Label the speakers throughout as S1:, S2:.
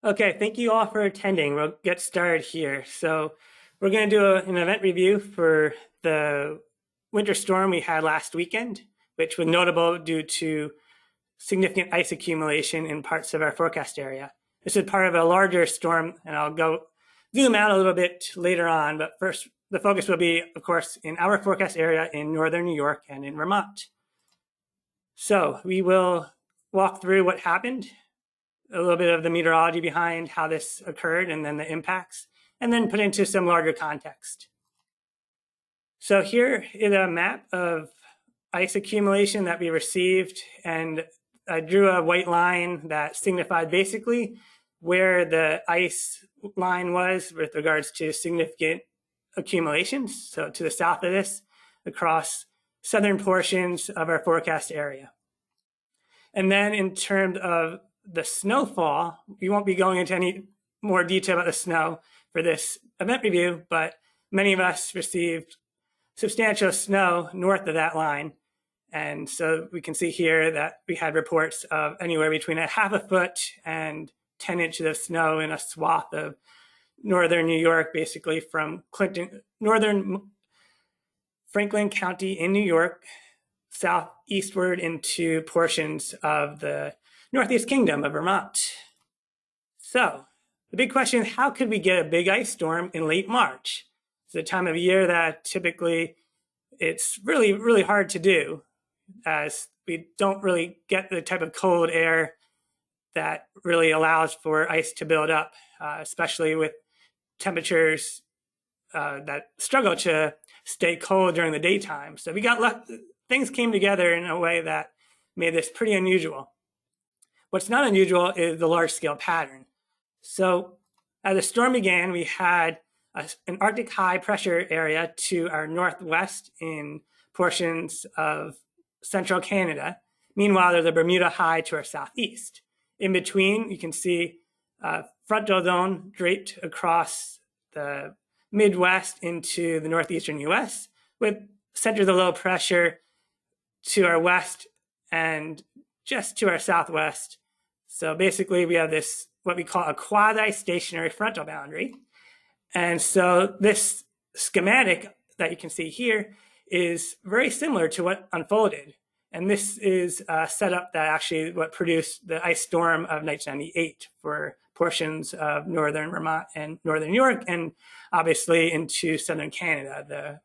S1: Okay, thank you all for attending. We'll get started here. So we're going to do an event review for the winter storm we had last weekend, which was notable due to significant ice accumulation in parts of our forecast area. This is part of a larger storm, and I'll go zoom out a little bit later on. But first, the focus will be, of course, in our forecast area in northern New York and in Vermont. So we will walk through what happened, a little bit of the meteorology behind how this occurred and then the impacts, and then put into some larger context. So here is a map of ice accumulation that we received, and I drew a white line that signified basically where the ice line was with regards to significant accumulations. So to the south of this, across southern portions of our forecast area. And then in terms of the snowfall, we won't be going into any more detail about the snow for this event review, but many of us received substantial snow north of that line. And so we can see here that we had reports of anywhere between a half a foot and 10 inches of snow in a swath of northern New York, basically from northern Franklin County in New York, southeastward into portions of the Northeast Kingdom of Vermont. So the big question is, how could we get a big ice storm in late March? It's a time of year that typically it's really, really hard to do, as we don't really get the type of cold air that really allows for ice to build up, especially with temperatures that struggle to stay cold during the daytime. So things came together in a way that made this pretty unusual. What's not unusual is the large-scale pattern. So as the storm began, we had an Arctic high pressure area to our northwest in portions of central Canada. Meanwhile, there's a Bermuda high to our southeast. In between, you can see a frontal zone draped across the Midwest into the northeastern US, with centers of low pressure to our west and just to our southwest. So basically we have this, what we call a quasi-stationary frontal boundary. And so this schematic that you can see here is very similar to what unfolded. And this is a setup that actually what produced the ice storm of 1998 for portions of northern Vermont and northern New York, and obviously into southern Canada,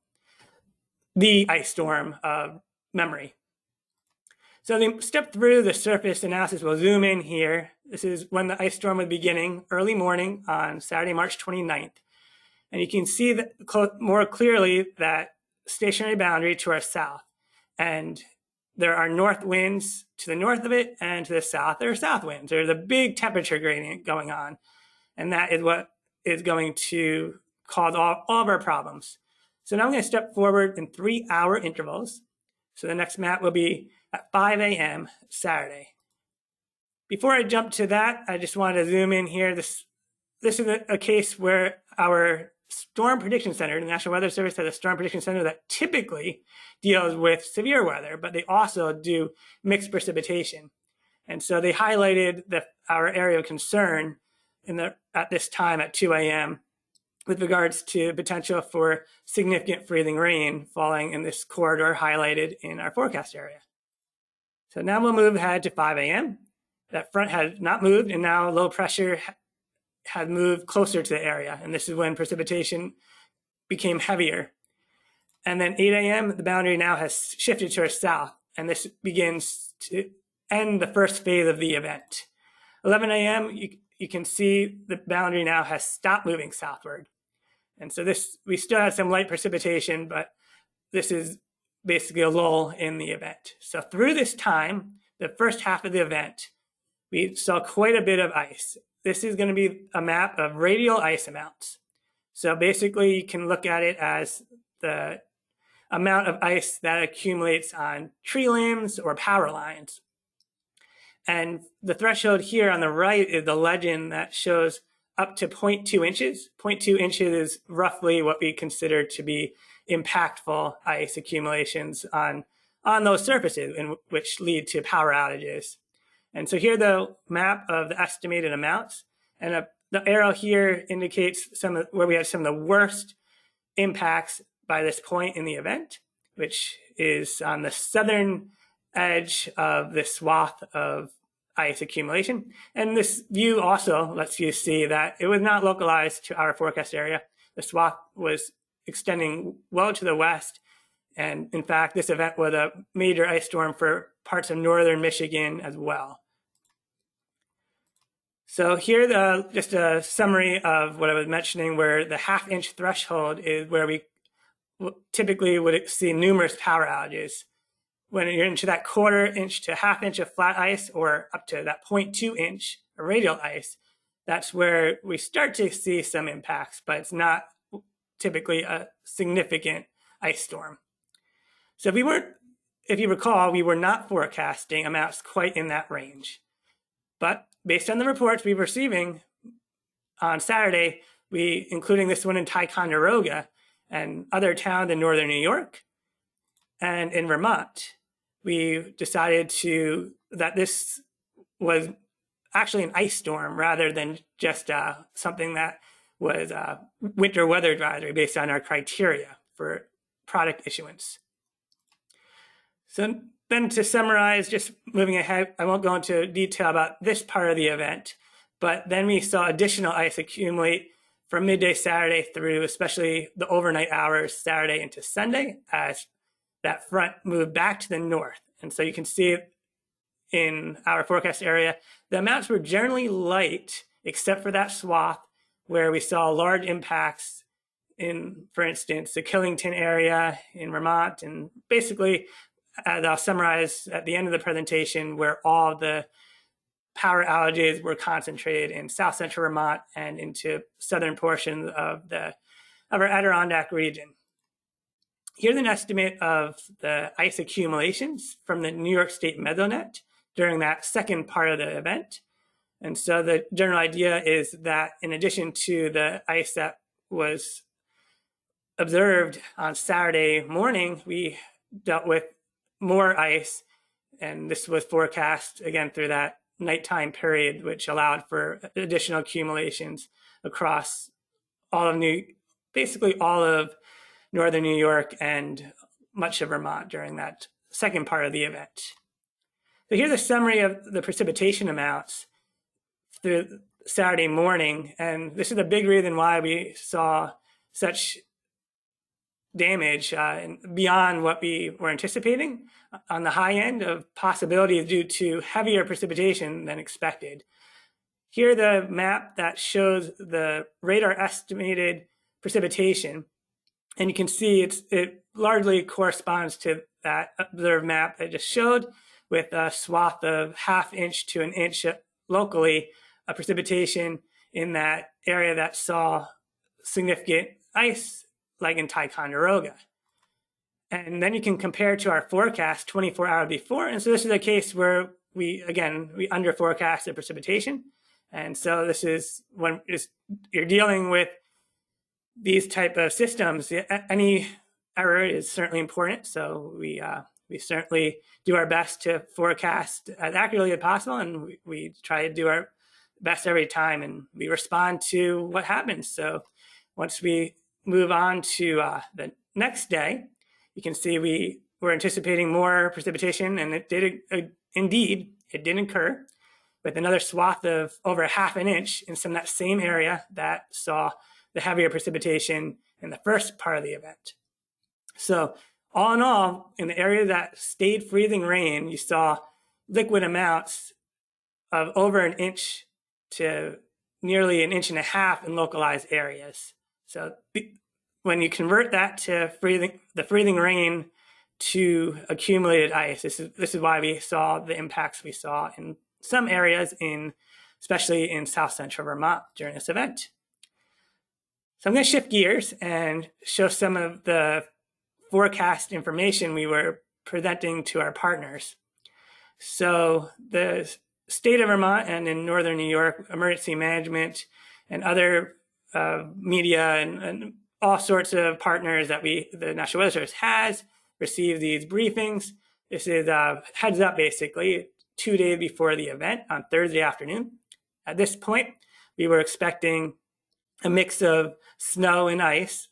S1: the ice storm of memory. So they step through the surface analysis. We'll zoom in here. This is when the ice storm was beginning, early morning on Saturday, March 29th. And you can see that more clearly that stationary boundary to our south. And there are north winds to the north of it, and to the south, there are south winds. There's a big temperature gradient going on. And that is what is going to cause all of our problems. So now I'm going to step forward in 3-hour intervals. So the next map will be at 5 a.m. Saturday. Before I jump to that, I just wanted to zoom in here. This is a case where our Storm Prediction Center, the National Weather Service, has a Storm Prediction Center that typically deals with severe weather, but they also do mixed precipitation. And so they highlighted our area of concern at this time at 2 a.m. with regards to potential for significant freezing rain falling in this corridor highlighted in our forecast area. So now we'll move ahead to 5 a.m. That front has not moved, and now low pressure had moved closer to the area. And this is when precipitation became heavier. And then 8 a.m., the boundary now has shifted to our south, and this begins to end the first phase of the event. 11 a.m., you can see the boundary now has stopped moving southward. And so we still have some light precipitation, but this is basically a lull in the event. So through this time, the first half of the event, we saw quite a bit of ice. This is going to be a map of radial ice amounts. So basically you can look at it as the amount of ice that accumulates on tree limbs or power lines. And the threshold here on the right is the legend that shows up to 0.2 inches. 0.2 inches is roughly what we consider to be impactful ice accumulations on those surfaces, which lead to power outages. And so here the map of the estimated amounts. And the arrow here indicates where we had some of the worst impacts by this point in the event, which is on the southern edge of this swath of ice accumulation. And this view also lets you see that it was not localized to our forecast area. The swath was extending well to the west. And in fact, this event was a major ice storm for parts of northern Michigan as well. So here, just a summary of what I was mentioning, where the half-inch threshold is where we typically would see numerous power outages. When you're into that quarter-inch to half-inch of flat ice, or up to that 0.2-inch radial ice, that's where we start to see some impacts, but it's not typically a significant ice storm. So if you recall, we were not forecasting amounts quite in that range. But based on the reports we were receiving on Saturday, including this one in Ticonderoga and other towns in northern New York and in Vermont, we decided that this was actually an ice storm rather than just something that was winter weather advisory based on our criteria for product issuance. So then, to summarize, just moving ahead, I won't go into detail about this part of the event, but then we saw additional ice accumulate from midday Saturday through especially the overnight hours Saturday into Sunday as that front moved back to the north. And so you can see in our forecast area, the amounts were generally light, except for that swath where we saw large impacts in, for instance, the Killington area in Vermont, and basically, as I'll summarize at the end of the presentation, where all the power outages were concentrated in south central Vermont and into southern portions of our Adirondack region. Here's an estimate of the ice accumulations from the New York State Mesonet during that second part of the event. And so the general idea is that in addition to the ice that was observed on Saturday morning, we dealt with more ice, and this was forecast again through that nighttime period, which allowed for additional accumulations across basically all of northern New York and much of Vermont during that second part of the event. So here's a summary of the precipitation amounts through Saturday morning, and this is a big reason why we saw such damage beyond what we were anticipating on the high end of possibilities due to heavier precipitation than expected. Here, the map that shows the radar estimated precipitation, and you can see it largely corresponds to that observed map I just showed, with a swath of half-inch to an inch locally of precipitation in that area that saw significant ice, like in Ticonderoga. And then you can compare to our forecast 24 hours before. And so this is a case where we under forecast the precipitation. And so this is when you're dealing with these type of systems, any error is certainly important. So we certainly do our best to forecast as accurately as possible, and we try to do our best every time, and we respond to what happens. So once we move on to the next day, you can see we were anticipating more precipitation, and it did occur, with another swath of over half an inch in some of that same area that saw the heavier precipitation in the first part of the event. So all in all, in the area that stayed freezing rain, you saw liquid amounts of over an inch to nearly an inch and a half in localized areas. So when you convert that to the freezing rain to accumulated ice, this is why we saw the impacts we saw in some areas, especially in south central Vermont during this event. So I'm going to shift gears and show some of the forecast information we were presenting to our partners. So the state of Vermont and in northern New York, emergency management and other media and all sorts of partners that the National Weather Service has received these briefings. This is a heads up, basically, 2 days before the event on Thursday afternoon. At this point, we were expecting a mix of snow and ice,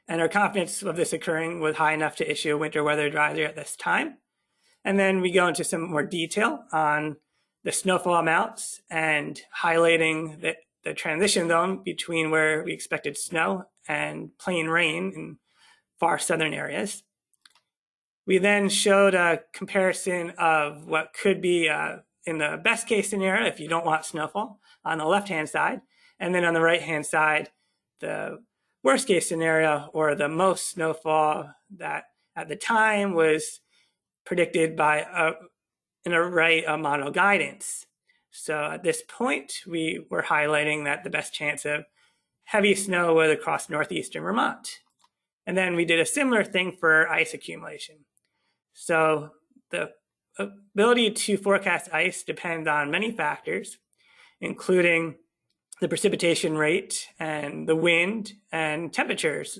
S1: and our confidence of this occurring was high enough to issue a winter weather advisory at this time. And then we go into some more detail on the snowfall amounts and highlighting the transition zone between where we expected snow and plain rain in far southern areas. We then showed a comparison of what could be in the best case scenario if you don't want snowfall on the left-hand side, and then on the right-hand side, the worst case scenario, or the most snowfall that at the time was predicted by an array of model guidance. So at this point, we were highlighting that the best chance of heavy snow was across northeastern Vermont. And then we did a similar thing for ice accumulation. So the ability to forecast ice depends on many factors, including the precipitation rate and the wind and temperatures.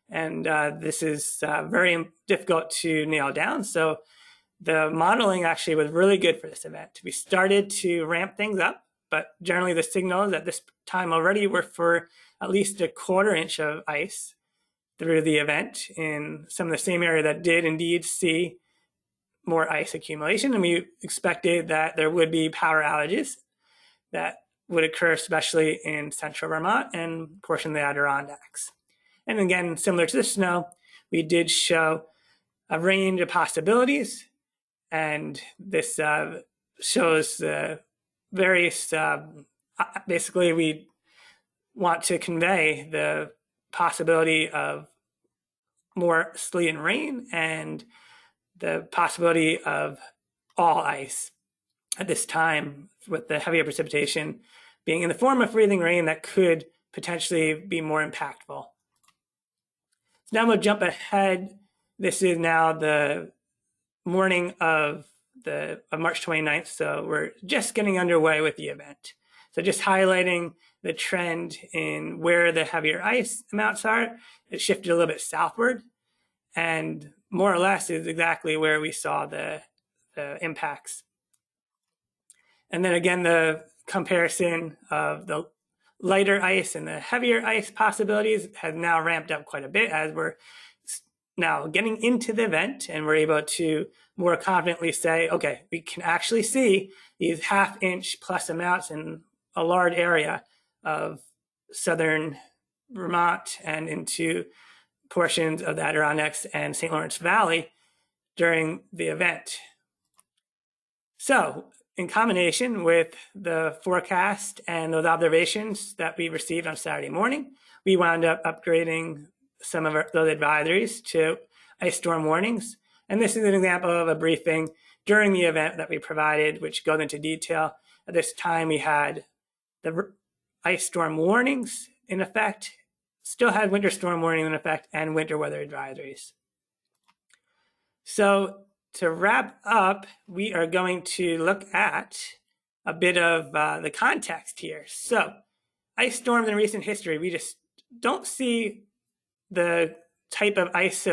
S1: And this is very difficult to nail down. So the modeling actually was really good for this event. We started to ramp things up, but generally the signals at this time already were for at least a quarter inch of ice through the event in some of the same area that did indeed see more ice accumulation. And we expected that there would be power outages that would occur, especially in central Vermont and a portion of the Adirondacks. And again, similar to the snow, we did show a range of possibilities. And this shows the various, basically we want to convey the possibility of more sleet and rain and the possibility of all ice at this time, with the heavier precipitation being in the form of freezing rain that could potentially be more impactful. So now we'll jump ahead. This is now the morning of March 29th, so we're just getting underway with the event. So just highlighting the trend in where the heavier ice amounts are. It shifted a little bit southward, and more or less is exactly where we saw the impacts. And then again, the comparison of the lighter ice and the heavier ice possibilities has now ramped up quite a bit as we're now getting into the event, and we're able to more confidently say, okay, we can actually see these half-inch plus amounts in a large area of southern Vermont and into portions of the Adirondacks and St. Lawrence Valley during the event. So in combination with the forecast and those observations that we received on Saturday morning, we wound up upgrading some of those advisories to ice storm warnings. And this is an example of a briefing during the event that we provided, which goes into detail. At this time, we had the ice storm warnings in effect, still had winter storm warning in effect, and winter weather advisories. So to wrap up, we are going to look at a bit of the context here. So ice storms in recent history, we just don't see the type of ice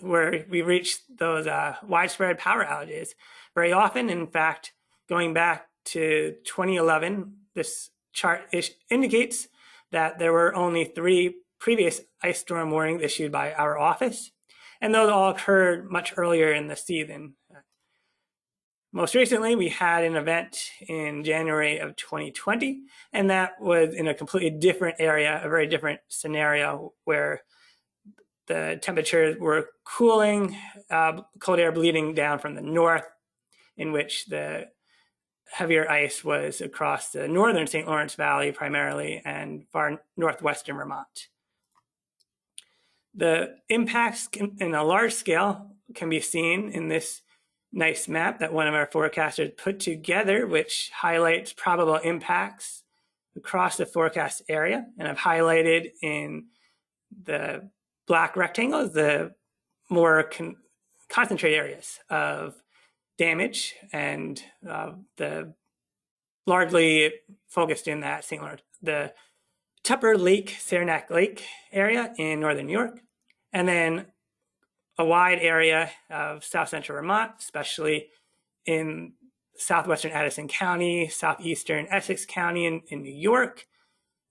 S1: where we reach those widespread power outages very often. In fact, going back to 2011, this chart indicates that there were only 3 previous ice storm warnings issued by our office, and those all occurred much earlier in the season. Most recently, we had an event in January of 2020, and that was in a completely different area, a very different scenario where the temperatures were cooling, cold air bleeding down from the north, in which the heavier ice was across the northern St. Lawrence Valley primarily and far northwestern Vermont. The impacts in a large scale can be seen in this nice map that one of our forecasters put together, which highlights probable impacts across the forecast area. And I've highlighted in the black rectangles the more concentrated areas of damage, and the largely focused in that St. Lawrence, the Tupper Lake, Saranac Lake area in northern New York, and then a wide area of south central Vermont, especially in southwestern Addison County, southeastern Essex County in New York,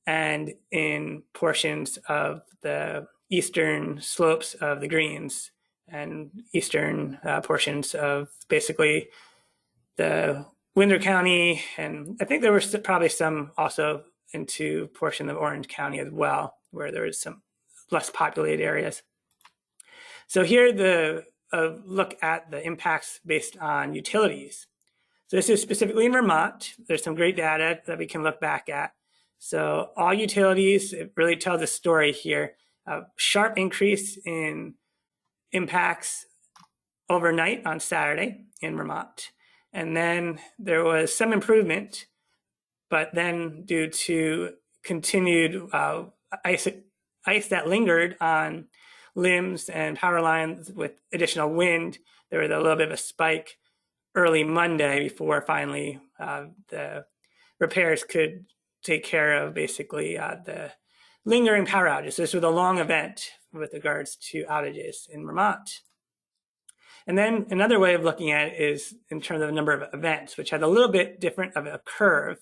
S1: and in portions of the eastern slopes of the Greens and eastern portions of basically the Windsor County, and I think there was probably some also into portion of Orange County as well, where there was some less populated areas. So here the look at the impacts based on utilities. So this is specifically in Vermont. There's some great data that we can look back at. So all utilities, it really tells a story here. A sharp increase in impacts overnight on Saturday in Vermont. And then there was some improvement, but then due to continued ice that lingered on limbs and power lines with additional wind, there was a little bit of a spike early Monday before finally the repairs could take care of basically the lingering power outages. So this was a long event with regards to outages in Vermont. And then another way of looking at it is in terms of the number of events, which had a little bit different of a curve.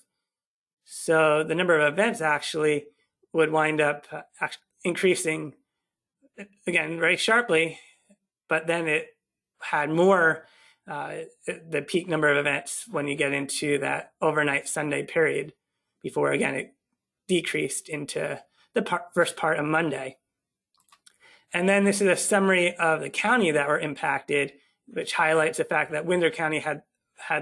S1: So the number of events actually would wind up increasing again very sharply, but then it had more the peak number of events when you get into that overnight Sunday period before again it decreased into the first part of Monday. And then this is a summary of the county that were impacted, which highlights the fact that Windsor County had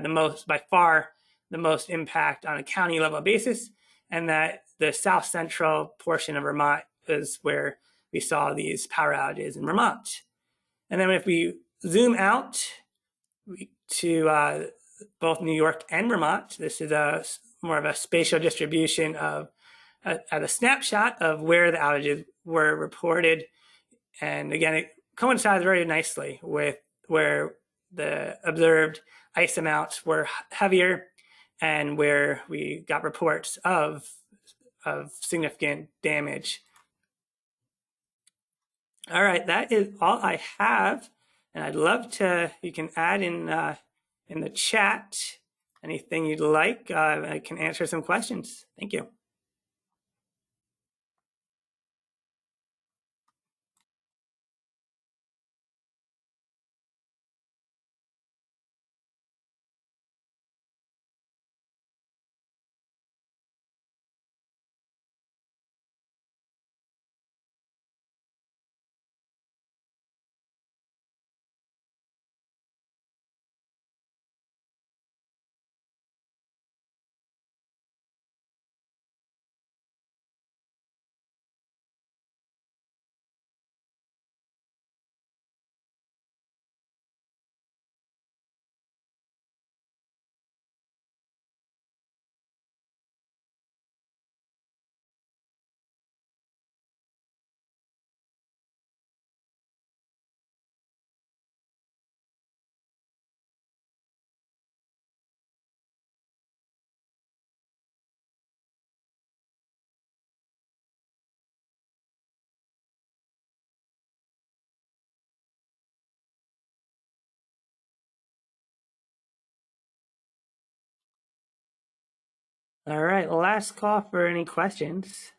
S1: the most, by far, the most impact on a county level basis, and that the south central portion of Vermont is where we saw these power outages in Vermont. And then if we zoom out to both New York and Vermont, this is more of a spatial distribution of at a snapshot of where the outages were reported. And again, it coincides very nicely with where the observed ice amounts were heavier and where we got reports of significant damage. All right, that is all I have. And I'd love to, you can add in the chat anything you'd like. I can answer some questions. Thank you. All right, last call for any questions.